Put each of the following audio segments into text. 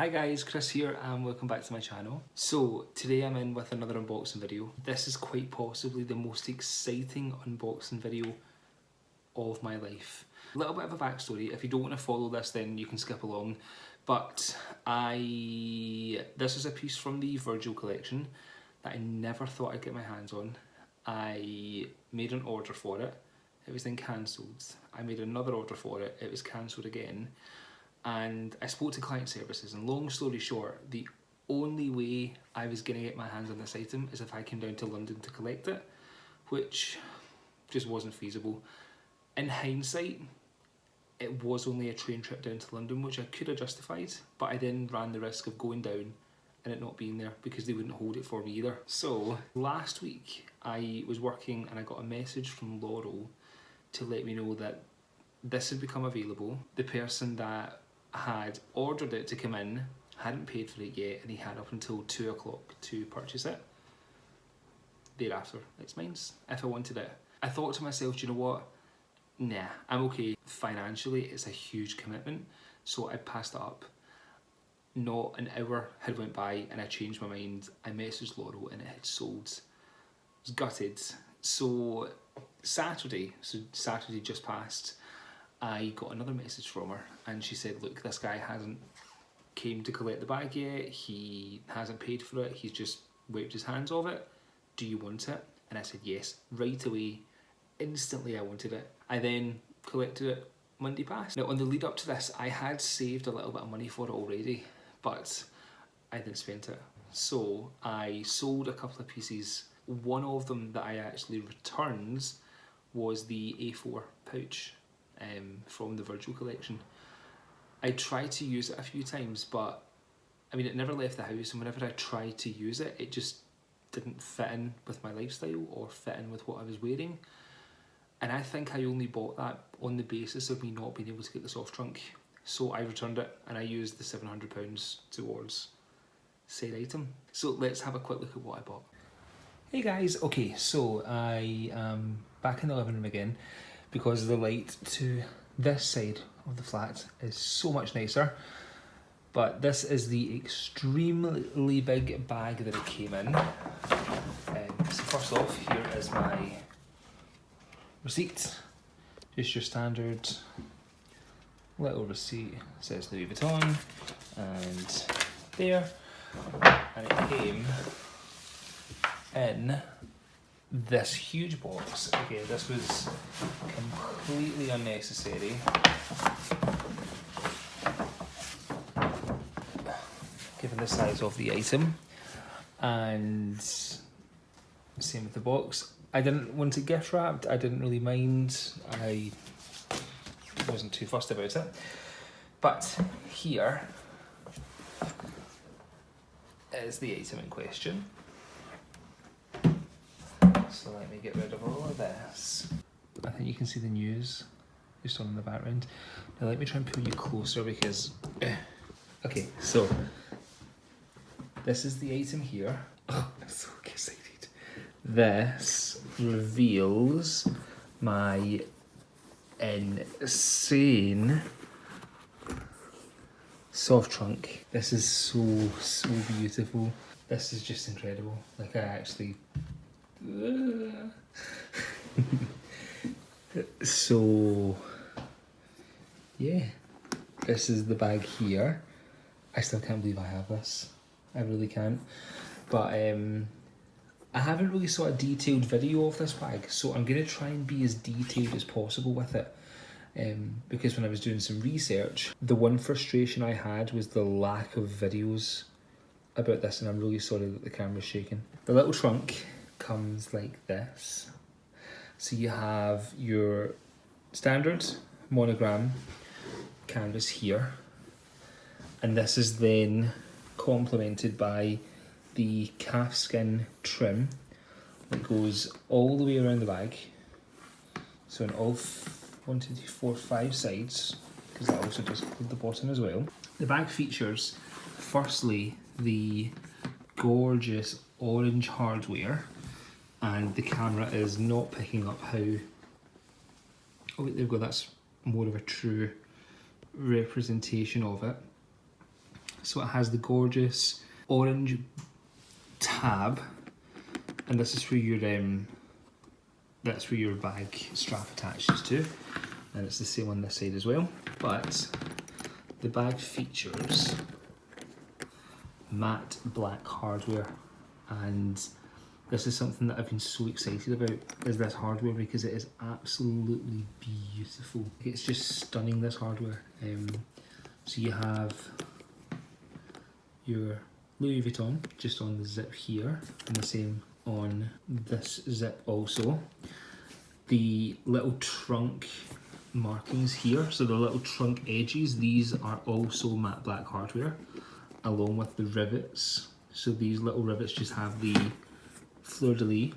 Hi guys, Chris here and welcome back to my channel. So today I'm in with another unboxing video. This is quite possibly the most exciting unboxing video of my life. A little bit of a backstory. If you don't want to follow this then you can skip along. But this is a piece from the Virgil collection that I never thought I'd get my hands on. I made an order for it. It was then cancelled. I made another order for it. It was cancelled again. And I spoke to client services, and long story short, the only way I was going to get my hands on this item is if I came down to London to collect it, which just wasn't feasible. In hindsight, it was only a train trip down to London, which I could have justified, but I then ran the risk of going down and it not being there because they wouldn't hold it for me either. So last week I was working and I got a message from Laurel to let me know that this had become available. The person that had ordered it to come in hadn't paid for it yet, and he had up until 2 o'clock to purchase it. Thereafter, it's mine if I wanted it. I thought to myself, do you know what? Nah, I'm okay. Financially, it's a huge commitment, so I passed it up. Not an hour had went by and I changed my mind. I messaged Laurel and it had sold. I was gutted. So Saturday just passed, I got another message from her and she said, look, this guy hasn't came to collect the bag yet, he hasn't paid for it, he's just wiped his hands off it. Do you want it? And I said yes, right away. Instantly I wanted it. I then collected it Monday past. Now on the lead up to this, I had saved a little bit of money for it already, but I didn't spend it. So I sold a couple of pieces. One of them that I actually returned was the A4 pouch from the Virgil collection. I tried to use it a few times, but I mean it never left the house, and whenever I tried to use it, it just didn't fit in with my lifestyle or fit in with what I was wearing. And I think I only bought that on the basis of me not being able to get the soft trunk. So I returned it and I used the £700 towards said item. So let's have a quick look at what I bought. Hey guys, okay, so I am back in the living room again because the light to this side of the flat is so much nicer. But this is the extremely big bag that it came in. So first off, here is my receipt. Just your standard little receipt. It says Louis Vuitton, and there. And it came in this huge box. Okay, this was completely unnecessary. Given the size of the item, and same with the box. I didn't want it gift wrapped. I didn't really mind. I wasn't too fussed about it. But here is the item in question. So let me get rid of all of this. I think you can see the news just on in the background. Now let me try and pull you closer because... Okay, so this is the item here. Oh, I'm so excited. This reveals my insane soft trunk. This is so beautiful. This is just incredible. Like I actually... So yeah, this is the bag here. I still can't believe I have this. I really can't. But I haven't really saw a detailed video of this bag, so I'm going to try and be as detailed as possible with it. Because when I was doing some research, the one frustration I had was the lack of videos about this, and I'm really sorry that the camera's shaking. The little trunk comes like this. So you have your standard monogram canvas here, and this is then complemented by the calfskin trim that goes all the way around the bag. So in all 1, 2, 3, 4, 5 sides, because that also does include the bottom as well. The bag features, firstly, the gorgeous orange hardware, and the camera is not picking up how... Oh wait, there we go, that's more of a true representation of it. So it has the gorgeous orange tab, and this is where your that's where your bag strap attaches to, and it's the same on this side as well. But the bag features matte black hardware, and this is something that I've been so excited about, is this hardware, because it is absolutely beautiful. It's just stunning, this hardware. So you have your Louis Vuitton just on the zip here, and the same on this zip also. The little trunk markings here, so the little trunk edges, these are also matte black hardware, along with the rivets. So these little rivets just have the fleur-de-lis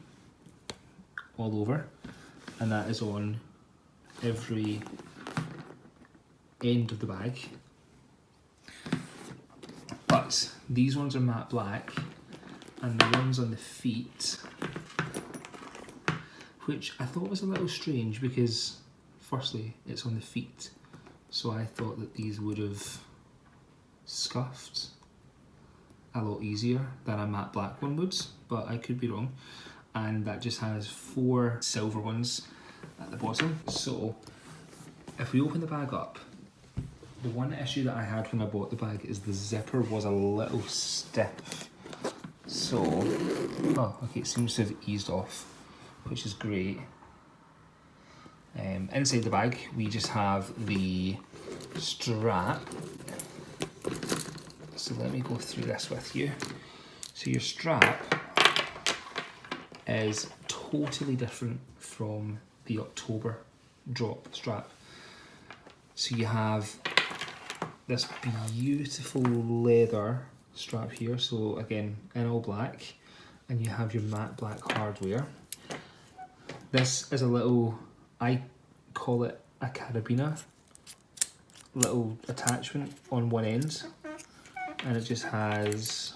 all over, and that is on every end of the bag. But these ones are matte black, and the ones on the feet, which I thought was a little strange because firstly it's on the feet, so I thought that these would have scuffed a lot easier than a matte black one would, but I could be wrong. And that just has 4 silver ones at the bottom. So if we open the bag up, the one issue that I had when I bought the bag is the zipper was a little stiff. So, oh, okay, it seems to have eased off, which is great. Inside the bag, we just have the strap. So let me go through this with you. So your strap is totally different from the October drop strap. So you have this beautiful leather strap here, so again in all black, and you have your matte black hardware. This is a little, I call it a carabiner, little attachment on one end, and it just has,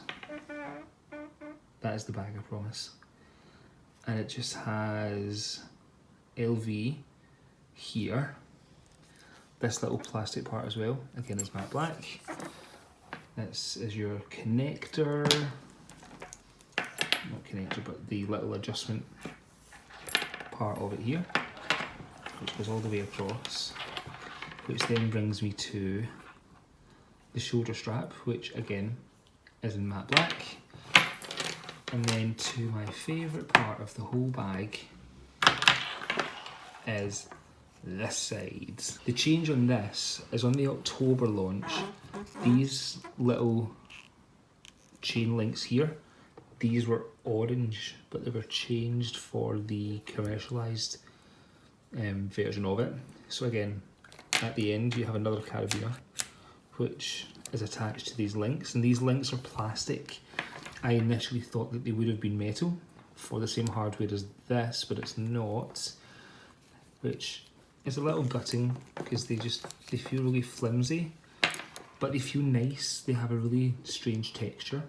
that is the bag, I promise, and it just has LV here. This little plastic part as well, again, is matte black. This is your connector, not connector, but the little adjustment part of it here, which goes all the way across, which then brings me to the shoulder strap, which again is in matte black, and then to my favourite part of the whole bag is this side. The change on this is on the October launch, these little chain links here, these were orange, but they were changed for the commercialised version of it. So again, at the end you have another carabiner which is attached to these links, and these links are plastic. I initially thought that they would have been metal for the same hardware as this, but it's not, which is a little gutting because they feel really flimsy, but they feel nice. They have a really strange texture.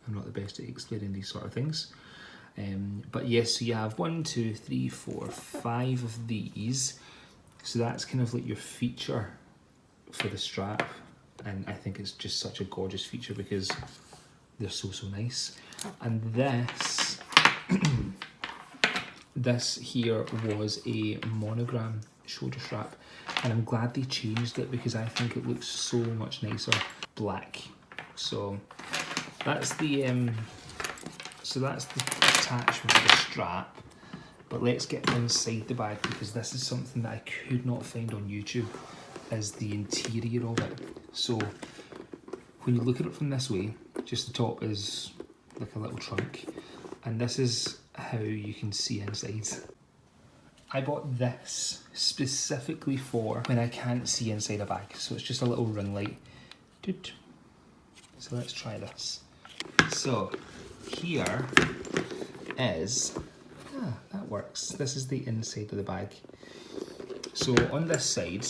I'm not the best at explaining these sort of things. But yes, so you have 1, 2, 3, 4, 5 of these. So that's kind of like your feature for the strap. And I think it's just such a gorgeous feature because they're so nice. And this, this here was a monogram shoulder strap. And I'm glad they changed it because I think it looks so much nicer black. So that's the attachment of the strap. But let's get inside the bag because this is something that I could not find on YouTube, is the interior of it. So when you look at it from this way, just the top is like a little trunk, and this is how you can see inside. I bought this specifically for when I can't see inside a bag, so it's just a little ring light. So let's try this. So here is, that works. This is the inside of the bag. So on this side,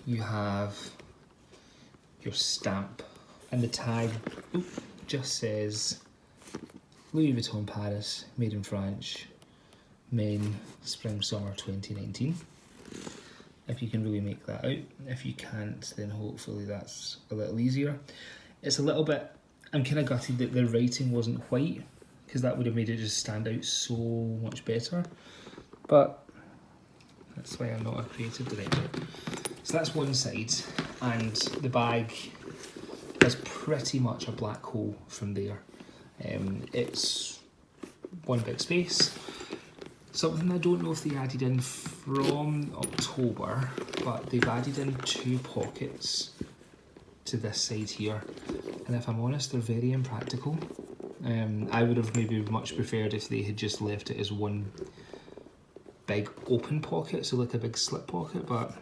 you have your stamp, and the tag just says Louis Vuitton Paris, made in France, Men, Spring Summer 2019. if you can really make that out. If you can't, then hopefully that's a little easier. It's a little bit, I'm kind of gutted that the writing wasn't white, because that would have made it just stand out so much better. But that's why I'm not a creative director. So that's one side, and the bag is pretty much a black hole from there. It's one big space. Something I don't know if they added in from October, but they've added in 2 pockets to this side here. And if I'm honest, they're very impractical. I would have maybe much preferred if they had just left it as one big open pocket, so like a big slip pocket, but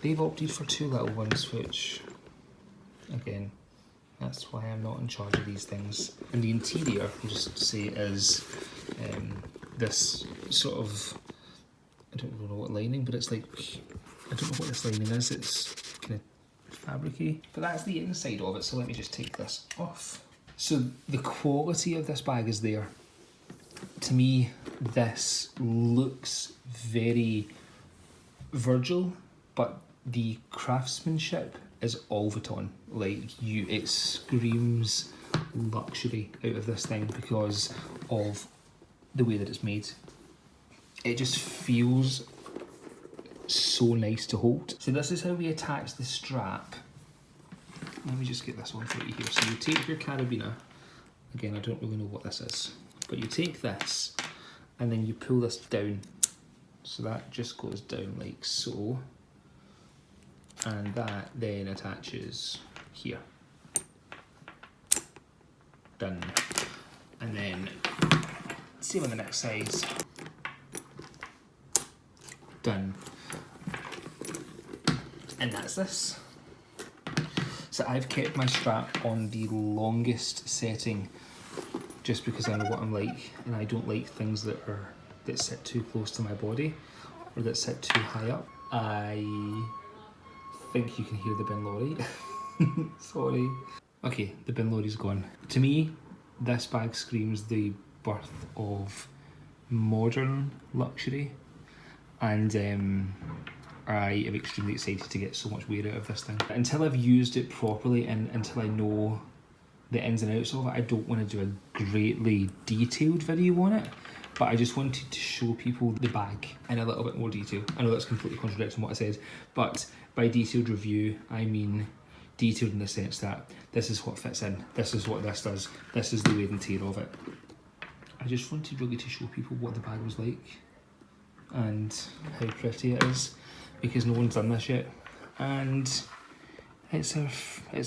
they've opted for 2 little ones, which, again, that's why I'm not in charge of these things. And the interior, I'll just say, is this sort of, I don't really know what lining, but it's like, I don't know what this lining is, it's kind of fabric-y. But that's the inside of it, so let me just take this off. So the quality of this bag is there. To me, this looks very Virgil, but the craftsmanship is all Vuitton. Like, it screams luxury out of this thing because of the way that it's made. It just feels so nice to hold. So this is how we attach the strap. Let me just get this on for you here. So you take your carabiner. Again, I don't really know what this is, but you take this and then you pull this down. So that just goes down like so. And that then attaches here. Done. And then same on the next side. Done. And that's this. So I've kept my strap on the longest setting just because I know what I'm like, and I don't like things that sit too close to my body or that sit too high up. I think you can hear the bin lorry. Sorry. Okay, the bin lorry's gone. To me, this bag screams the birth of modern luxury, and I am extremely excited to get so much wear out of this thing. Until I've used it properly and until I know the ins and outs of it, I don't want to do a greatly detailed video on it, but I just wanted to show people the bag in a little bit more detail. I know that's completely contradicting what I said, but by detailed review, I mean detailed in the sense that this is what fits in, this is what this does, this is the wear and tear of it. I just wanted really to show people what the bag was like and how pretty it is, because no one's done this yet, and it's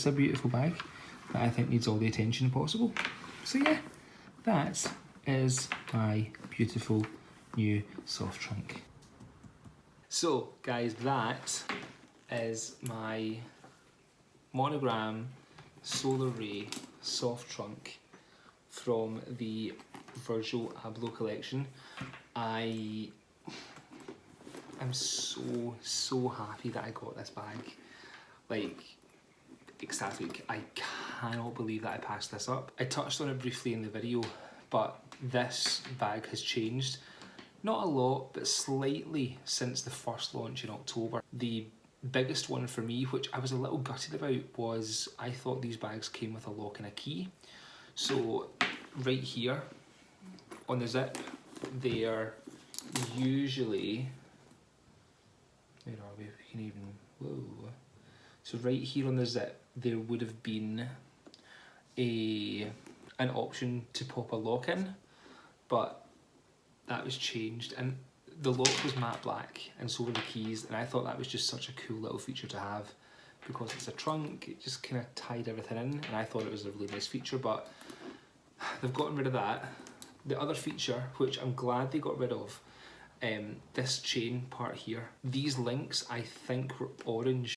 a beautiful bag that I think needs all the attention possible. So yeah, that is my beautiful new soft trunk. So guys, that is my monogram solar ray soft trunk from the Virgil Abloh collection. I am so happy that I got this bag. Like, ecstatic. I cannot believe that I passed this up. I touched on it briefly in the video, but this bag has changed. Not a lot, but slightly since the first launch in October. The biggest one for me, which I was a little gutted about, was I thought these bags came with a lock and a key. So right here on the zip, they're usually, where are we? We can even, whoa. So right here on the zip, there would have been an option to pop a lock in, but that was changed, and the lock was matte black and so were the keys, and I thought that was just such a cool little feature to have because it's a trunk. It just kind of tied everything in, and I thought it was a really nice feature, but they've gotten rid of that. The other feature, which I'm glad they got rid of, this chain part here, these links I think were orange,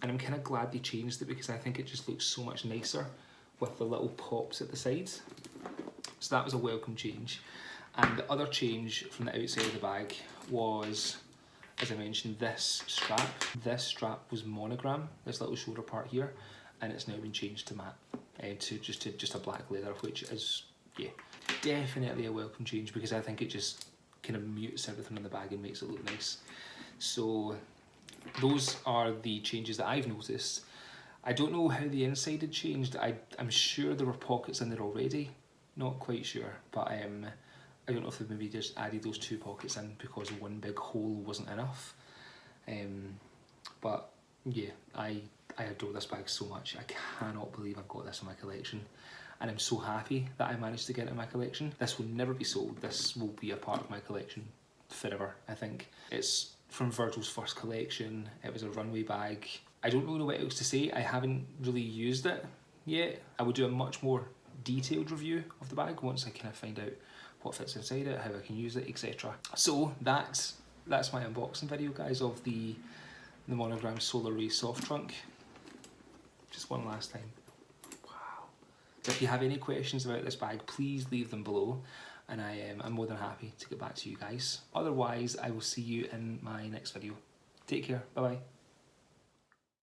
and I'm kind of glad they changed it because I think it just looks so much nicer with the little pops at the sides. So that was a welcome change. And the other change from the outside of the bag was, as I mentioned, this strap. This strap was monogram, this little shoulder part here, and it's now been changed to matte, to just a black leather, which is, yeah, definitely a welcome change because I think it just kind of mutes everything in the bag and makes it look nice. So those are the changes that I've noticed. I don't know how the inside had changed. I'm sure there were pockets in there already, not quite sure, but I don't know if they maybe just added those 2 pockets in because one big hole wasn't enough. But yeah, I adore this bag so much. I cannot believe I've got this in my collection, and I'm so happy that I managed to get it in my collection. This will never be sold. This will be a part of my collection forever, I think. It's from Virgil's first collection. It was a runway bag. I don't really know what else to say. I haven't really used it yet. I will do a much more detailed review of the bag once I kind of find out what fits inside it, how I can use it, etc. So that's my unboxing video, guys, of the Monogram Solar Ray Soft Trunk. Just one last time. Wow. If you have any questions about this bag, please leave them below, and I'm more than happy to get back to you guys. Otherwise, I will see you in my next video. Take care. Bye bye.